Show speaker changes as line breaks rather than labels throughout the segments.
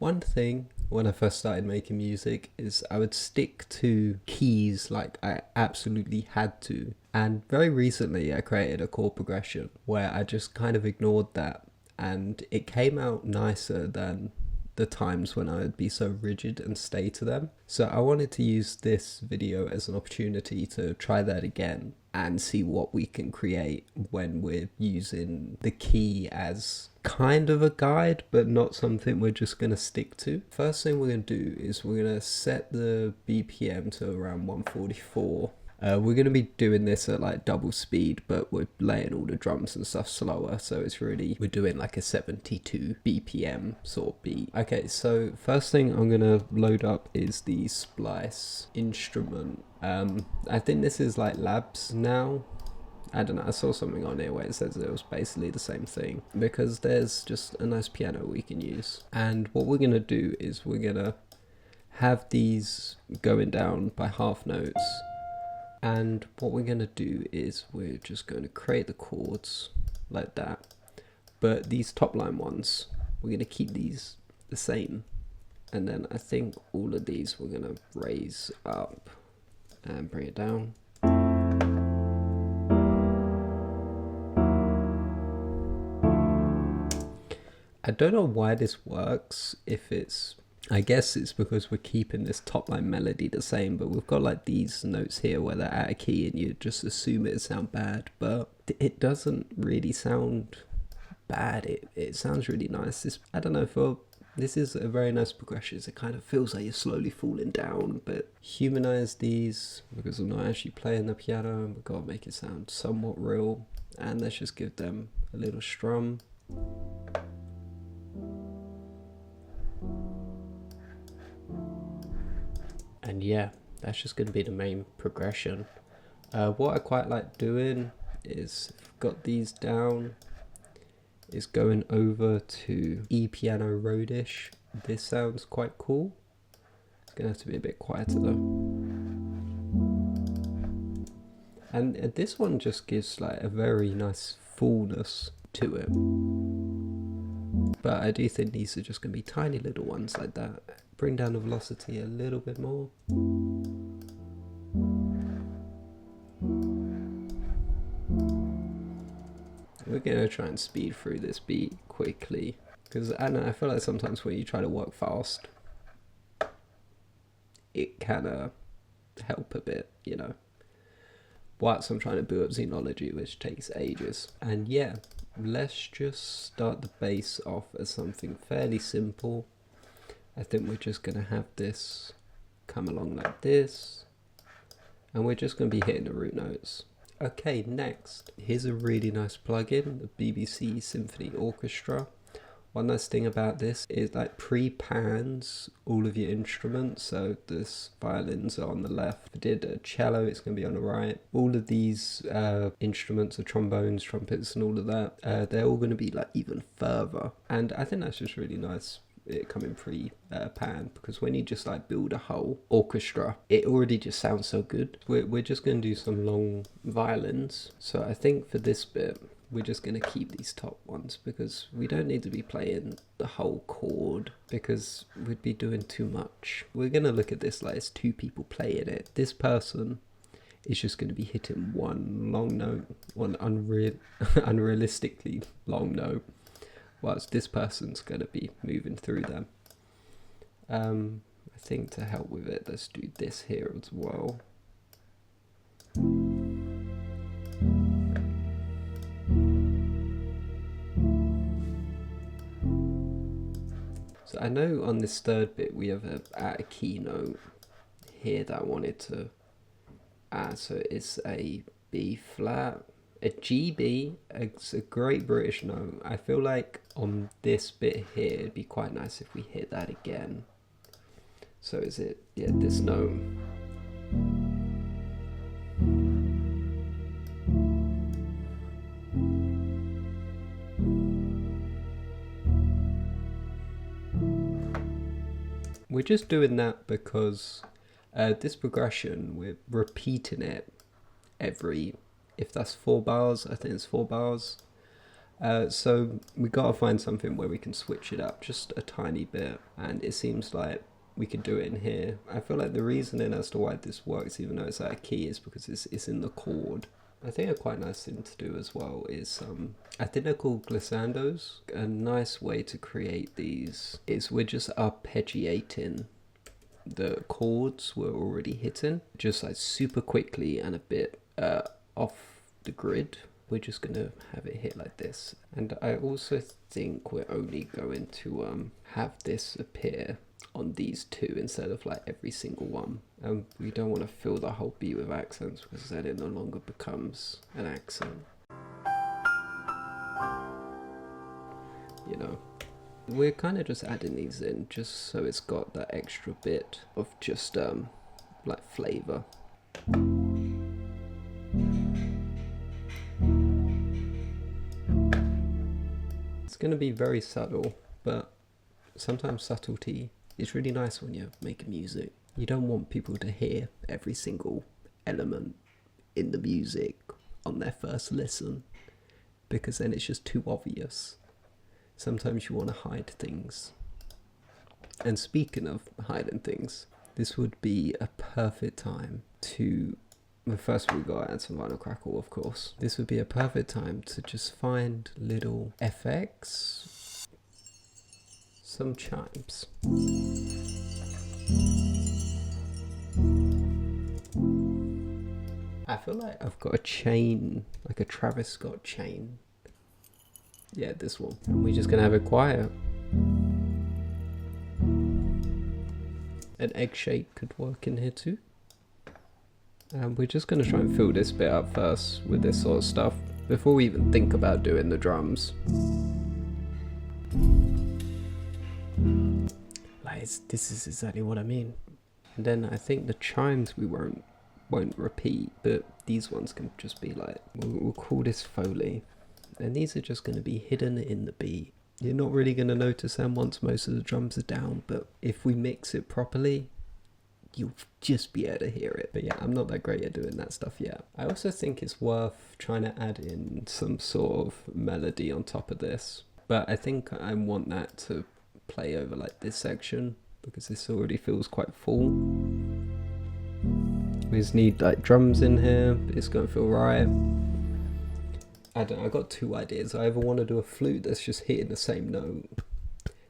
One thing when I first started making music is I would stick to keys like I absolutely had to. And very recently I created a chord progression where I just kind of ignored that, and it came out nicer than the times when I would be so rigid and stay to them. So I wanted to use this video as an opportunity to try that again and see what we can create when we're using the key as kind of a guide, but not something we're just going to stick to. First thing we're going to do is we're going to set the BPM to around 144. We're going to be doing this at like double speed, but we're laying all the drums and stuff slower, so it's really, we're doing like a 72 BPM sort of beat. Okay, so first thing I'm going to load up is the Splice instrument. I think this is like Labs now. I don't know, I saw something on here where it says it was basically the same thing, because there's just a nice piano we can use. And what we're going to do is we're going to have these going down by half notes. And what we're going to do is we're just going to create the chords like that. But these top line ones, we're going to keep these the same. And then I think all of these we're going to raise up and bring it down. I don't know why this works, if it's, I guess it's because we're keeping this top line melody the same, but we've got like these notes here where they're out of key and you just assume it sound bad, but it doesn't really sound bad. It sounds really nice. I don't know, this is a very nice progression. It kind of feels like you're slowly falling down, but humanize these because I'm not actually playing the piano, and we've got to make it sound somewhat real. And let's just give them a little strum. And yeah, that's just going to be the main progression. What I quite like doing is, if I've got these down, is going over to E piano roadish. This sounds quite cool. It's going to have to be a bit quieter though. And this one just gives like a very nice fullness to it. But I do think these are just going to be tiny little ones like that. Bring down the velocity a little bit more. We're going to try and speed through this beat quickly, because I don't know, I feel like sometimes when you try to work fast, it can help a bit, you know, whilst I'm trying to build up Xenology, which takes ages. And yeah, let's just start the bass off as something fairly simple. I think we're just going to have this come along like this, and we're just going to be hitting the root notes. Okay, next, here's a really nice plugin, the BBC Symphony Orchestra. One nice thing about this is like pre-pans all of your instruments, so this violins are on the left. If I did a cello, it's going to be on the right. All of these instruments, the trombones, trumpets and all of that, they're all going to be like even further. And I think that's just really nice, it coming pre-pan, because when you just like build a whole orchestra, it already just sounds so good. We're just going to do some long violins, so I think for this bit we're just going to keep these top ones, because we don't need to be playing the whole chord, because we'd be doing too much. We're going to look at this like it's two people playing it. This person is just going to be hitting one long note, one unrealistically long note, whilst this person's going to be moving through them. I think to help with it, let's do this here as well. So I know on this third bit we have a out of key note here that I wanted to add. So it's a B flat, a GB. It's a great British note. I feel like on this bit here it'd be quite nice if we hit that again. So is it, yeah, this note. We're just doing that because this progression, we're repeating it every, if that's 4 bars, I think it's 4 bars. So we gotta find something where we can switch it up just a tiny bit, and it seems like we could do it in here. I feel like the reasoning as to why this works, even though it's at a key, is because it's in the chord. I think a quite nice thing to do as well is, I think they're called glissandos. A nice way to create these is we're just arpeggiating the chords we're already hitting, just like super quickly and a bit off the grid. We're just gonna have it hit like this. And I also think we're only going to have this appear on these two instead of like every single one. And we don't want to fill the whole beat with accents, because then it no longer becomes an accent. You know, we're kind of just adding these in just so it's got that extra bit of just like flavor. It's going to be very subtle, but sometimes subtlety is really nice when you're making music. You don't want people to hear every single element in the music on their first listen, because then it's just too obvious. Sometimes you want to hide things. And speaking of hiding things, this would be a perfect time to... Well, first we got to add some vinyl crackle, of course. This would be a perfect time to just find little effects, some chimes. I feel like I've got a chain, like a Travis Scott chain. Yeah, this one. And we're just gonna have it quiet. An egg shake could work in here too. And we're just going to try and fill this bit up first with this sort of stuff before we even think about doing the drums. Like, this is exactly what I mean. And then I think the chimes we won't repeat, but these ones can just be like, we'll call this Foley. And these are just going to be hidden in the beat. You're not really going to notice them once most of the drums are down, but if we mix it properly, you'll just be able to hear it. But yeah, I'm not that great at doing that stuff yet. I also think it's worth trying to add in some sort of melody on top of this. But I think I want that to play over like this section, because this already feels quite full. We just need like drums in here. It's going to feel right. I got two ideas. I either want to do a flute that's just hitting the same note,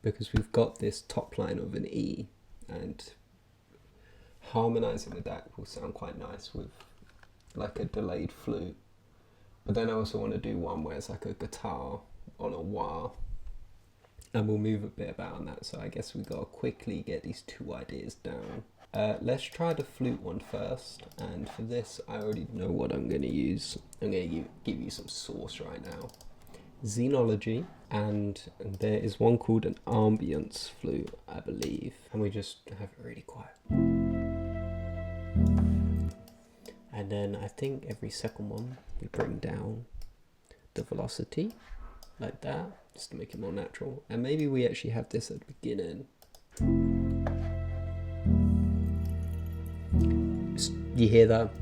because we've got this top line of an E, and harmonizing with that will sound quite nice with like a delayed flute. But then I also want to do one where it's like a guitar on a wah, and we'll move a bit about on that. So I guess we gotta quickly get these two ideas down. Let's try the flute one first, and for this I already know what I'm going to use. I'm going to give you some source right now. Xenology, and there is one called an ambience flute, I believe, and we just have it really quiet. And then I think every second one we bring down the velocity like that, just to make it more natural. And maybe we actually have this at the beginning. You hear that?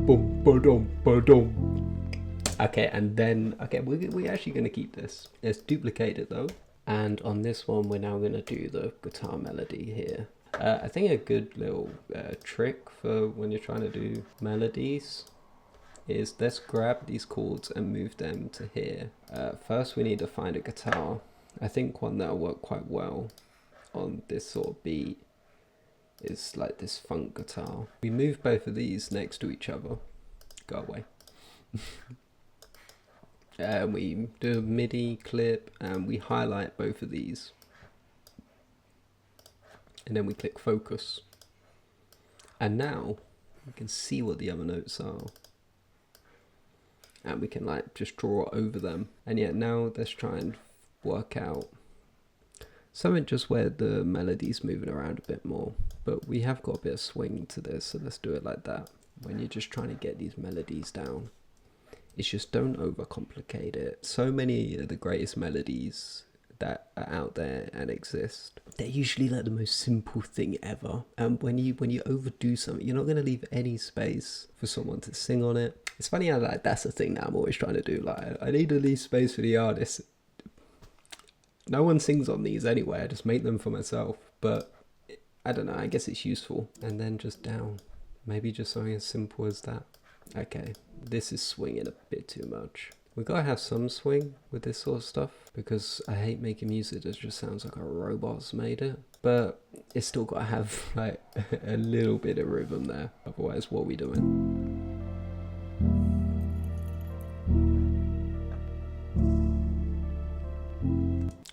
Boom, ba-dum, ba-dum. Okay, and then, okay, we're actually going to keep this. Let's duplicate it though. And on this one, we're now going to do the guitar melody here. I think a good little trick for when you're trying to do melodies is let's grab these chords and move them to here. First, we need to find a guitar. I think one that'll work quite well on this sort of beat is like this funk guitar. We move both of these next to each other. Go away. And we do a MIDI clip and we highlight both of these. And then we click focus. And now we can see what the other notes are. And we can like just draw over them. And yeah, now let's try and work out something just where the melody's moving around a bit more. But we have got a bit of swing to this, so let's do it like that. When you're just trying to get these melodies down, it's just don't overcomplicate it. So many of the greatest melodies that are out there and exist. They're usually like the most simple thing ever. And when you overdo something, you're not going to leave any space for someone to sing on it. It's funny how like that's the thing that I'm always trying to do. Like, I need to leave space for the artist. No one sings on these anyway. I just make them for myself. But I don't know. I guess it's useful. And then just down. Maybe just something as simple as that. Okay, this is swinging a bit too much. We gotta have some swing with this sort of stuff, because I hate making music that just sounds like a robot's made it. But it's still gotta have like a little bit of rhythm there. Otherwise, what are we doing?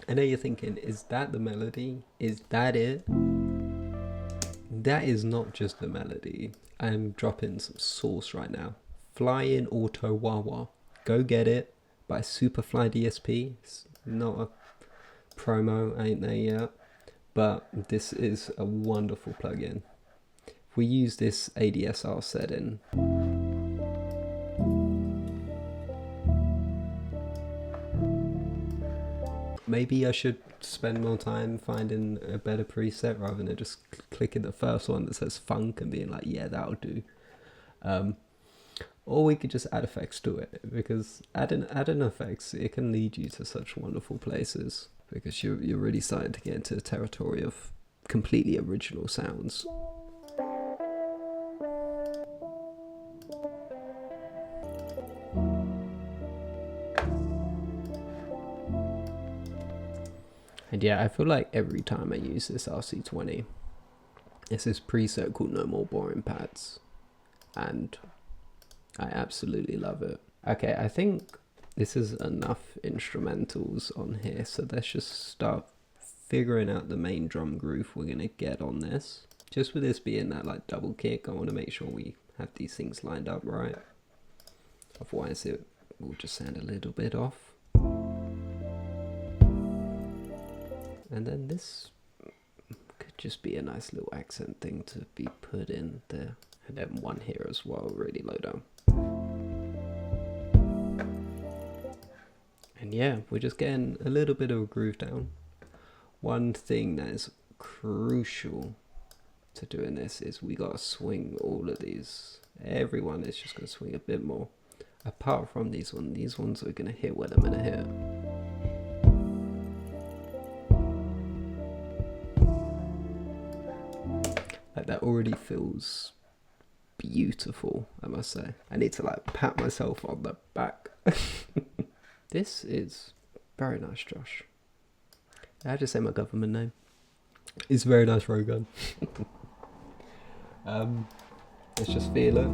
I know you're thinking, is that the melody? Is that it? That is not just the melody. I'm dropping some sauce right now. Flying Auto Wah Wah. Go get it by Superfly DSP. It's not a promo, ain't there yet. But this is a wonderful plugin. If we use this ADSR setting, maybe I should spend more time finding a better preset rather than just clicking the first one that says funk and being like, yeah, that'll do. Or we could just add effects to it, because adding effects, it can lead you to such wonderful places, because you're really starting to get into the territory of completely original sounds. And yeah, I feel like every time I use this RC20, it's this preset called No More Boring Pads, and I absolutely love it. Okay, I think this is enough instrumentals on here, so let's just start figuring out the main drum groove we're gonna get on this. Just with this being that like double kick, I want to make sure we have these things lined up right. Otherwise it will just sound a little bit off. And then this could just be a nice little accent thing to be put in there. And then one here as well, really low down. And yeah, we're just getting a little bit of a groove down. One thing that is crucial to doing this is we gotta swing all of these. Everyone is just gonna swing a bit more. Apart from these ones are gonna hit where they're gonna hit. Like that already feels beautiful, I must say. I need to like pat myself on the back. This is very nice, Josh. I just say my government name. It's very nice, Rogan. Let's just feel it.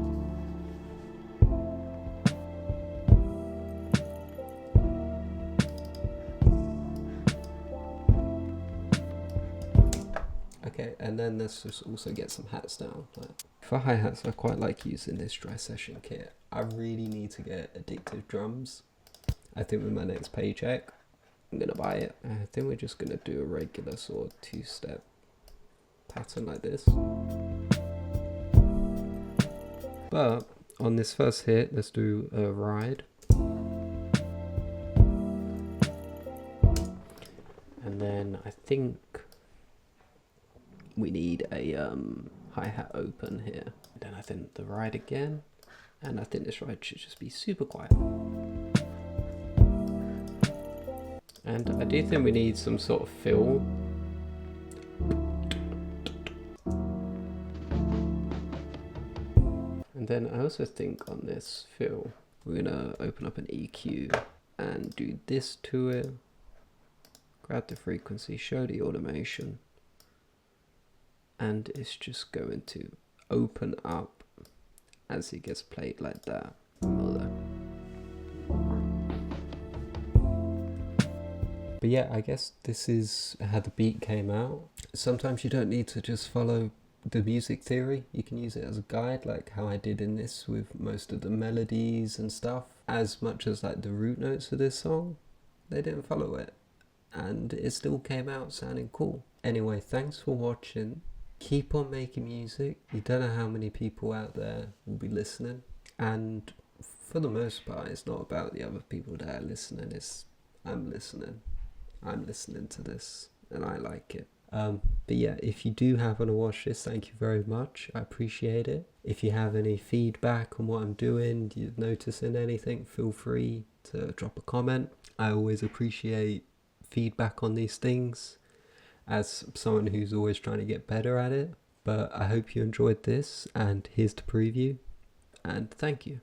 Okay, and then let's just also get some hats down. For hi-hats, I quite like using this dry session kit. I really need to get Addictive Drums. I think with my next paycheck, I'm gonna buy it. I think we're just gonna do a regular sort of two-step pattern like this. But on this first hit, let's do a ride. And then I think we need a hi-hat open here. And then I think the ride again. And I think this ride should just be super quiet. And I do think we need some sort of fill. And then I also think on this fill, we're gonna open up an EQ and do this to it. Grab the frequency, show the automation. And it's just going to open up as it gets played like that. But yeah, I guess this is how the beat came out. Sometimes you don't need to just follow the music theory. You can use it as a guide, like how I did in this with most of the melodies and stuff. As much as like the root notes of this song, they didn't follow it. And it still came out sounding cool. Anyway, thanks for watching. Keep on making music. You don't know how many people out there will be listening. And for the most part, it's not about the other people that are listening, it's I'm listening. I'm listening to this and I like it. But yeah, if you do happen to watch this, thank you very much. I appreciate it. If you have any feedback on what I'm doing, you're noticing anything, feel free to drop a comment. I always appreciate feedback on these things as someone who's always trying to get better at it. But I hope you enjoyed this, and here's the preview, and thank you.